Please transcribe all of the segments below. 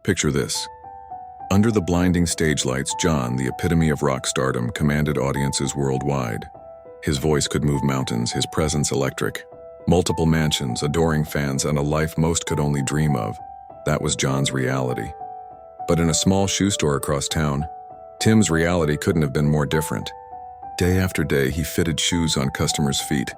Picture this. Under the blinding stage lights, John, the epitome of rock stardom, commanded audiences worldwide. His voice could move mountains, his presence electric. Multiple mansions, adoring fans, and a life most could only dream of. That was John's reality. But in a small shoe store across town, Tim's reality couldn't have been more different. Day after day, he fitted shoes on customers' feet,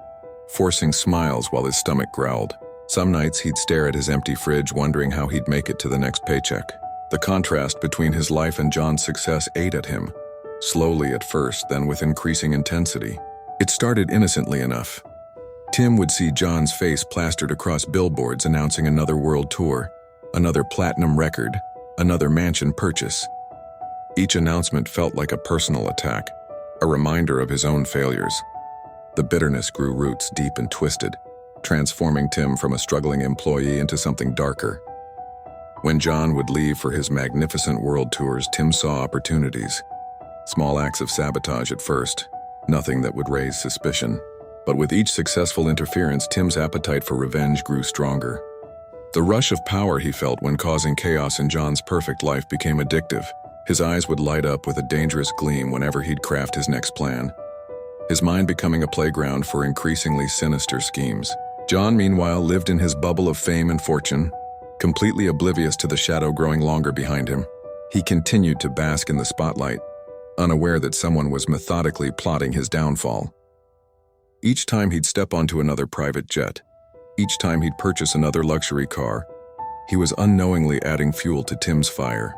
forcing smiles while his stomach growled. Some nights he'd stare at his empty fridge, wondering how he'd make it to the next paycheck. The contrast between his life and John's success ate at him, slowly at first, then with increasing intensity. It started innocently enough. Tim would see John's face plastered across billboards announcing another world tour, another platinum record, another mansion purchase. Each announcement felt like a personal attack, a reminder of his own failures. The bitterness grew roots deep and twisted, transforming Tim from a struggling employee into something darker. When John would leave for his magnificent world tours, Tim saw opportunities. Small acts of sabotage at first, nothing that would raise suspicion. But with each successful interference, Tim's appetite for revenge grew stronger. The rush of power he felt when causing chaos in John's perfect life became addictive. His eyes would light up with a dangerous gleam whenever he'd craft his next plan, his mind becoming a playground for increasingly sinister schemes. John, meanwhile, lived in his bubble of fame and fortune, completely oblivious to the shadow growing longer behind him. He continued to bask in the spotlight, unaware that someone was methodically plotting his downfall. Each time he'd step onto another private jet, each time he'd purchase another luxury car, he was unknowingly adding fuel to Tim's fire.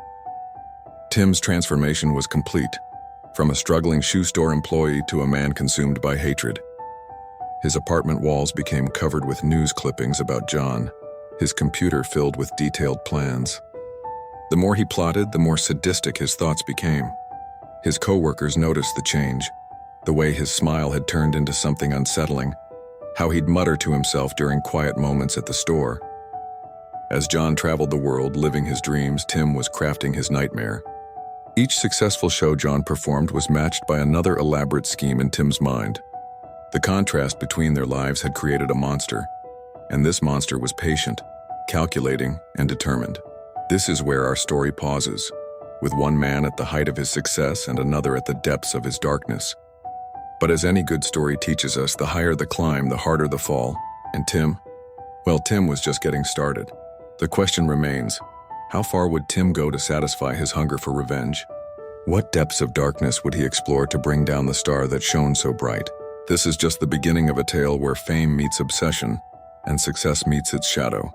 Tim's transformation was complete, from a struggling shoe store employee to a man consumed by hatred. His apartment walls became covered with news clippings about John, his computer filled with detailed plans. The more he plotted, the more sadistic his thoughts became. His co-workers noticed the change, the way his smile had turned into something unsettling, how he'd mutter to himself during quiet moments at the store. As John traveled the world, living his dreams, Tim was crafting his nightmare. Each successful show John performed was matched by another elaborate scheme in Tim's mind. The contrast between their lives had created a monster, and this monster was patient, calculating, and determined. This is where our story pauses, with one man at the height of his success and another at the depths of his darkness. But as any good story teaches us, the higher the climb, the harder the fall. And Tim? Well, Tim was just getting started. The question remains, how far would Tim go to satisfy his hunger for revenge? What depths of darkness would he explore to bring down the star that shone so bright? This is just the beginning of a tale where fame meets obsession and success meets its shadow.